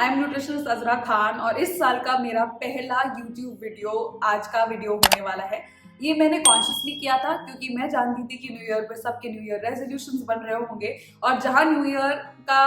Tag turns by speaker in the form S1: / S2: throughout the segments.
S1: I am nutritionist Azra Khan और इस साल का मेरा पहला यूट्यूब वीडियो आज का वीडियो होने वाला है। ये मैंने कॉन्शियसली किया था क्योंकि मैं जानती थी कि न्यू ईयर पे सबके न्यू ईयर रेजोल्यूशंस बन रहे होंगे और जहां न्यू ईयर का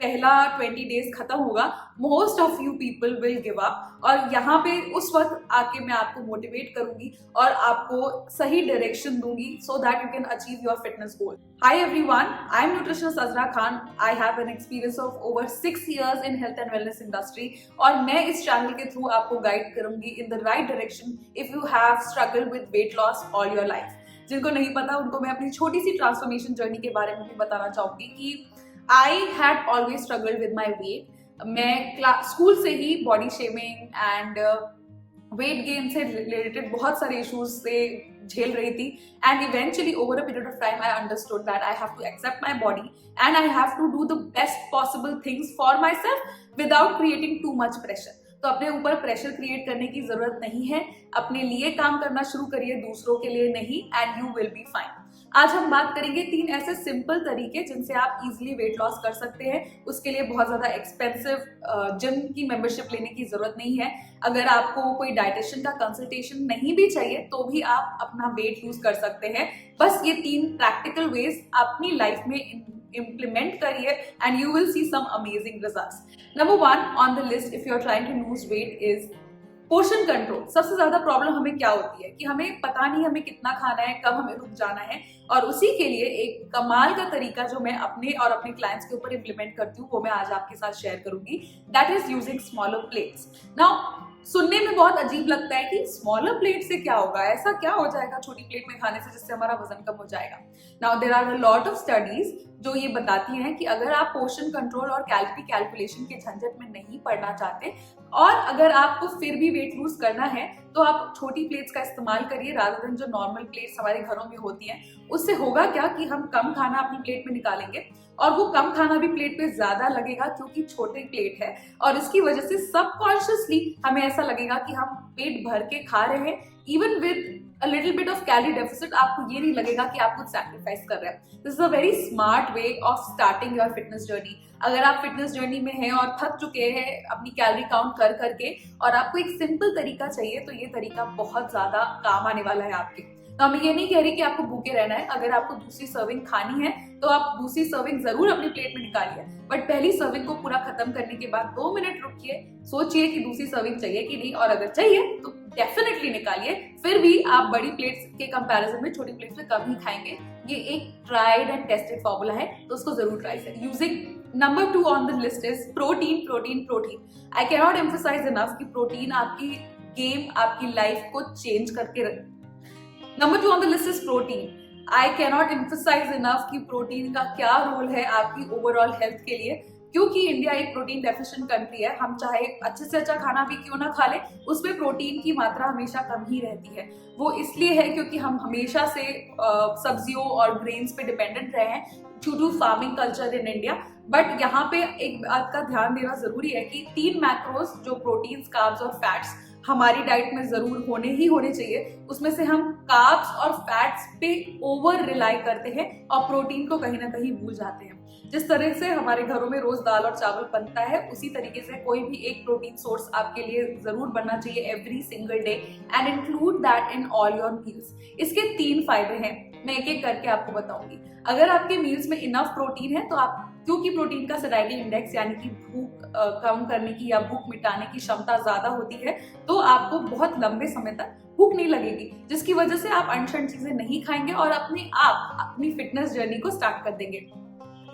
S1: पहला 20 डेज खत्म होगा, most of you people will give up और यहाँ पे उस वक्त आके मैं आपको मोटिवेट करूंगी और आपको सही डायरेक्शन दूंगी so that you can achieve your fitness goal. Hi everyone, I am nutritionist Azra Khan. I have an experience of over 6 years in health and wellness industry और मैं इस चैनल के थ्रू आपको गाइड करूंगी in the right direction if you have struggle with weight loss all your life. जिनको नहीं पता उनको मैं अपनी छोटी सी ट्रांसफॉर्मेशन जर्नी के बारे में भी बताना चाहूंगी कि I had always struggled with my weight. मैं स्कूल से ही body shaming and weight gain से रिलेटेड बहुत सारे इश्यूज से झेल रही थी and eventually over a period of time I understood that I have to accept my body and I have to do the best possible things for myself without creating too much pressure. तो अपने ऊपर pressure create करने की जरूरत नहीं है, अपने लिए काम करना शुरू करिए, दूसरों के लिए नहीं, and you will be fine. आज हम बात करेंगे 3 ऐसे सिंपल तरीके जिनसे आप इजीली वेट लॉस कर सकते हैं। उसके लिए बहुत ज्यादा एक्सपेंसिव जिम की मेंबरशिप लेने की जरूरत नहीं है। अगर आपको कोई डाइटिशियन का कंसल्टेशन नहीं भी चाहिए तो भी आप अपना वेट लूज कर सकते हैं। बस ये 3 प्रैक्टिकल वेज अपनी लाइफ में implement करिए and you will see some amazing results. Number 1 on the list if you are trying to lose weight is portion control. सबसे ज्यादा प्रॉब्लम हमें क्या होती है कि हमें पता नहीं हमें कितना खाना है, कब हमें रुक जाना है, और उसी के लिए एक कमाल का तरीका जो मैं अपने और अपने क्लाइंट्स के ऊपर इम्प्लीमेंट करती हूँ वो मैं आज आपके साथ शेयर करूंगी। That is using smaller plates. Now सुनने में बहुत अजीब लगता है कि स्मॉलर प्लेट से क्या होगा, ऐसा क्या हो जाएगा छोटी प्लेट में खाने से जिससे हमारा वजन कम हो जाएगा। Now there are a lot of studies जो ये बताती हैं कि अगर आप पोर्शन कंट्रोल और कैलोरी कैलकुलेशन के झंझट में नहीं पड़ना चाहते और अगर आपको फिर भी वेट लूज करना है तो आप छोटी प्लेट्स का इस्तेमाल करिए रादर देन जो नॉर्मल प्लेट्स हमारे घरों में होती हैं। उससे होगा क्या कि हम कम खाना अपनी प्लेट में निकालेंगे और वो कम खाना भी प्लेट पे ज्यादा लगेगा क्योंकि छोटी प्लेट है और इसकी वजह से सबकॉन्शियसली हमें ऐसा लगेगा कि हम पेट भर के खा रहे हैं। Even with a little bit of calorie deficit आपको ये नहीं लगेगा कि आप कुछ सैक्रिफाइस कर रहे हैं। This is a very smart way of starting your fitness journey. अगर आप फिटनेस जर्नी में हैं और थक चुके हैं अपनी कैलोरी काउंट कर करके और आपको एक सिंपल तरीका चाहिए तो ये तरीका बहुत ज्यादा काम आने वाला है आपके। तो मैं ये नहीं कह रही कि आपको भूखे रहना है। अगर आपको दूसरी सर्विंग खानी है तो आप दूसरी सर्विंग जरूर अपनी प्लेट में निकालिए, बट पहली सर्विंग को पूरा खत्म करने के बाद 2 मिनट रुकिए, सोचिए कि दूसरी सर्विंग चाहिए कि नहीं, और अगर चाहिए तो डेफिनेटली निकालिए। फिर भी आप बड़ी प्लेट्स के कंपैरिजन में छोटी प्लेट्स में कम ही खाएंगे। ये एक ट्राइड एंड टेस्टेड फॉर्मूला है तो उसको जरूर ट्राई करें। Using number 2 on the list is protein protein protein. I can not emphasize enough कि प्रोटीन आपकी गेम, आपकी लाइफ को चेंज करके रखे। Number 2 on the list is protein. I cannot emphasize enough कि प्रोटीन का क्या रोल है आपकी ओवरऑल हेल्थ के लिए, क्योंकि इंडिया एक प्रोटीन डेफिशिएंट कंट्री है। हम चाहे अच्छे से अच्छा खाना भी क्यों ना खा ले, उसमें प्रोटीन की मात्रा हमेशा कम ही रहती है। वो इसलिए है क्योंकि हम हमेशा से सब्जियों और ग्रेन्स पे डिपेंडेंट रहे हैं due to farming culture in India. But यहाँ पे एक बात का ध्यान देना जरूरी है कि 3 मैक्रोस जो प्रोटीन्स, कार्ब्स और फैट्स हमारी डाइट में जरूर होने ही होने चाहिए। उसमें से हम कार्ब्स और फैट्स पे ओवर रिलाई करते हैं और प्रोटीन को कहीं ना कहीं भूल जाते हैं। जिस तरह से हमारे घरों में रोज दाल और चावल बनता है उसी तरीके से कोई भी एक प्रोटीन सोर्स आपके लिए जरूर बनना चाहिए every single day and include that in all your meals. इसके 3 फायदे हैं, मैं एक एक करके आपको बताऊंगी। अगर आपके मील्स में इनफ प्रोटीन है तो आप, क्योंकि प्रोटीन का सैटिस्फैक्शन इंडेक्स यानी कि भूख कम करने की या भूख मिटाने की क्षमता ज्यादा होती है, तो आपको बहुत लंबे समय तक भूख नहीं लगेगी, जिसकी वजह से आप अनशन चीजें नहीं खाएंगे और अपने आप अपनी फिटनेस जर्नी को स्टार्ट कर देंगे।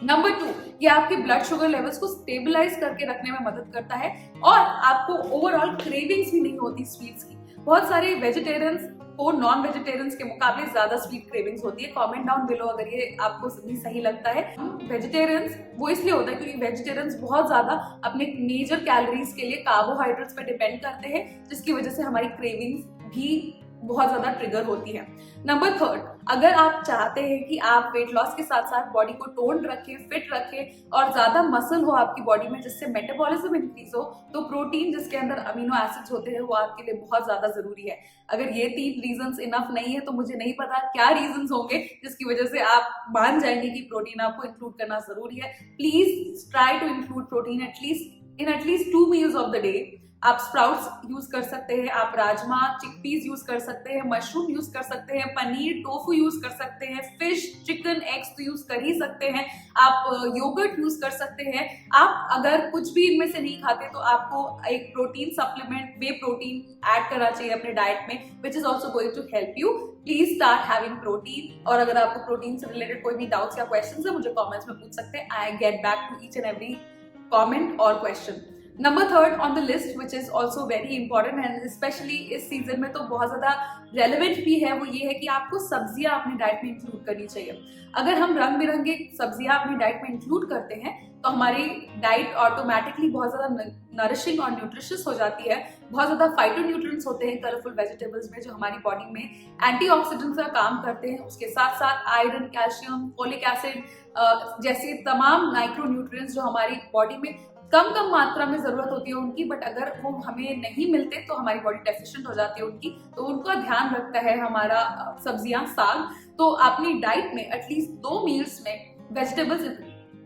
S1: नंबर 2, ये आपके ब्लड शुगर लेवल्स को स्टेबलाइज करके रखने में मदद करता है और आपको ओवरऑल क्रेविंग्स भी नहीं होती स्वीट्स की। बहुत सारे वेजिटेरियंस को नॉन वेजिटेरियंस के मुकाबले ज्यादा स्वीट क्रेविंग्स होती है। कमेंट डाउन बिलो अगर ये आपको सही लगता है। वेजिटेरियंस वो इसलिए होता है क्योंकि वेजिटेरियंस बहुत ज्यादा अपने मेजर कैलोरीज के लिए कार्बोहाइड्रेट्स पे डिपेंड करते हैं, जिसकी वजह से हमारी क्रेविंग्स भी बहुत ज्यादा ट्रिगर होती है। नंबर 3, अगर आप चाहते हैं कि आप वेट लॉस के साथ साथ बॉडी को टोन रखें, फिट रखें और ज्यादा मसल हो आपकी बॉडी में जिससे मेटाबॉलिज्म इंक्रीज हो, तो प्रोटीन जिसके अंदर अमीनो एसिड्स होते हैं वो आपके लिए बहुत ज्यादा जरूरी है। अगर ये 3 रीजंस इनफ नहीं है तो मुझे नहीं पता क्या रीजंस होंगे जिसकी वजह से आप मान जाएंगे कि प्रोटीन आपको इंक्लूड करना जरूरी है। Please try to include protein at least in at least 2 meals of the day. आप स्प्राउट्स यूज कर सकते हैं, आप राजमा, चिकपीस यूज कर सकते हैं, मशरूम यूज कर सकते हैं, पनीर, टोफू यूज कर सकते हैं, फिश, चिकन, एग्स तो यूज कर ही सकते हैं, आप योगर्ट यूज कर सकते हैं। आप अगर कुछ भी इनमें से नहीं खाते तो आपको एक protein supplement, whey protein add करना चाहिए अपने डाइट में, which is also going to help you. Please start having protein. और अगर आपको प्रोटीन से रिलेटेड कोई भी डाउट्स या क्वेश्चन है, मुझे कॉमेंट्स में पूछ सकते हैं। I get back to each and every comment और question. Number 3rd on the list which is also very important and especially इस सीजन में तो बहुत ज्यादा रेलिवेंट भी है, वो ये है कि आपको सब्जियां अपनी डाइट में इंक्लूड करनी चाहिए। अगर हम रंग बिरंगे सब्जियां अपनी डाइट में इंक्लूड करते हैं तो हमारी डाइट ऑटोमेटिकली बहुत ज्यादा नरिशिंग और न्यूट्रिशियस हो जाती है। बहुत ज्यादा फाइटोन्यूट्रिएंट्स होते हैं कलरफुल वेजिटेबल्स में, जो हमारी बॉडी में एंटीऑक्सीडेंट्स का काम करते हैं। उसके साथ साथ आयरन, कैल्शियम, फोलिक एसिड जैसे तमाम माइक्रोन्यूट्रिएंट्स जो हमारी बॉडी में कम मात्रा में जरूरत होती है उनकी, बट अगर वो हमें नहीं मिलते तो हमारी बॉडी डेफिशिएंट हो जाती है उनकी, तो उनका ध्यान रखता है हमारा सब्जियां, साग। तो अपनी डाइट में एटलीस्ट 2 मील्स में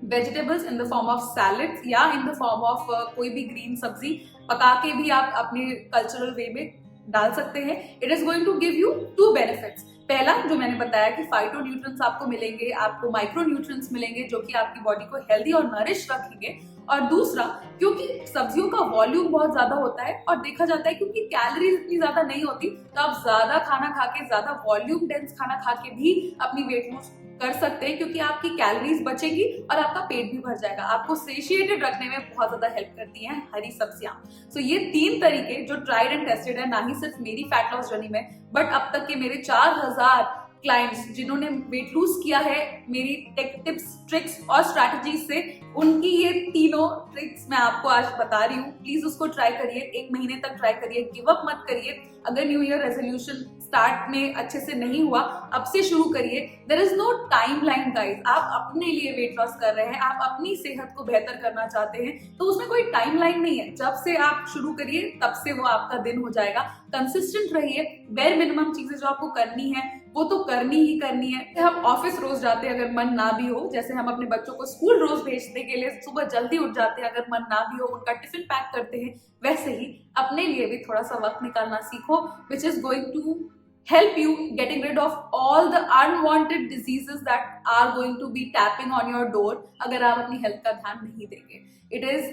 S1: vegetables in the form of salad या इन द फॉर्म ऑफ कोई भी ग्रीन सब्जी पका के भी आप अपने कल्चरल वे में डाल सकते हैं। It is going to give you 2 benefits. पहला जो मैंने बताया कि फाइटोन्यूट्रिएंट्स आपको मिलेंगे, आपको माइक्रोन्यूट्रिएंट्स मिलेंगे जो कि आपकी बॉडी को हेल्दी और नरिश रखेंगे। और दूसरा, क्योंकि सब्जियों का वॉल्यूम बहुत ज्यादा होता है और देखा जाता है क्योंकि कैलोरीज इतनी ज्यादा नहीं होती, तो आप ज्यादा खाना खा के, ज्यादा वॉल्यूम डेंस खाना खा के भी अपनी वेट लूज कर सकते हैं, क्योंकि आपकी कैलोरीज बचेगी और आपका पेट भी भर जाएगा। आपको सेशिएटेड रखने में बहुत ज्यादा हेल्प करती हैं हरी सब्जियां। सो ये 3 तरीके जो ट्राइड एंड टेस्टेड है, ना ही सिर्फ मेरी फैट लॉस जर्नी में, बट अब तक के मेरे 4000 क्लाइंट्स जिन्होंने वेट लूज किया है मेरी टिप्स, ट्रिक्स और स्ट्रैटेजीज से, उनकी ये 3 ट्रिक्स मैं आपको आज बता रही हूँ। प्लीज उसको ट्राई करिए, 1 महीने तक ट्राई करिए, गिव अप मत करिए। अगर न्यू ईयर रेजोल्यूशन स्टार्ट में अच्छे से नहीं हुआ, अब से शुरू करिए। There is no timeline guys. आप अपने लिए वेट लॉस कर रहे हैं, आप अपनी सेहत को बेहतर करना चाहते हैं, तो उसमें कोई टाइमलाइन नहीं है। जब से आप शुरू करिए तब से वो आपका दिन हो जाएगा। कंसिस्टेंट रहिए, बेयर मिनिमम चीजें जो आपको करनी है वो तो करनी ही करनी है। हम ऑफिस रोज जाते हैं अगर मन ना भी हो, जैसे हम अपने बच्चों को स्कूल रोज भेजने के लिए सुबह जल्दी उठ जाते हैं अगर मन ना भी हो, उनका टिफिन पैक करते हैं, वैसे ही अपने लिए भी थोड़ा सा वक्त निकालना सीखो, which is going to help you getting rid of all the unwanted diseases that are going to be tapping on your door अगर आप अपनी हेल्थ का ध्यान नहीं देंगे। It is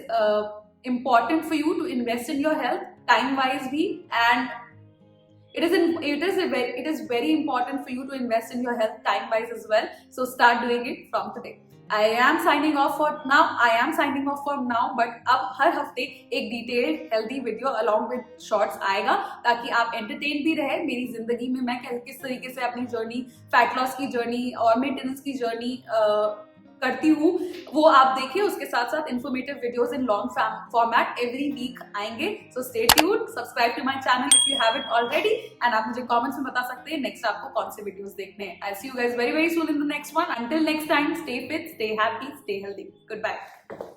S1: important for you to invest in your health time wise भी, and it is very important for you to invest in your health time wise as well. So start doing it from today. I am signing off for now, but अब हर हफ्ते एक detailed healthy video along with shorts आएगा, ताकि आप entertain भी रहे। मेरी जिंदगी में मैं किस तरीके से अपनी जर्नी, फैट लॉस की जर्नी और मेंटेनेंस की जर्नी करती हूँ, वो आप देखिए। उसके साथ साथ informative videos in long format every week आएंगे। So stay tuned, subscribe to my channel if you have it already, and आप मुझे कमेंट्स में बता सकते हैं नेक्स्ट आपको कौन से वीडियोस देखने हैं। I see you guys very very soon in the next one. Until next time, stay fit, stay happy, stay healthy. Good bye.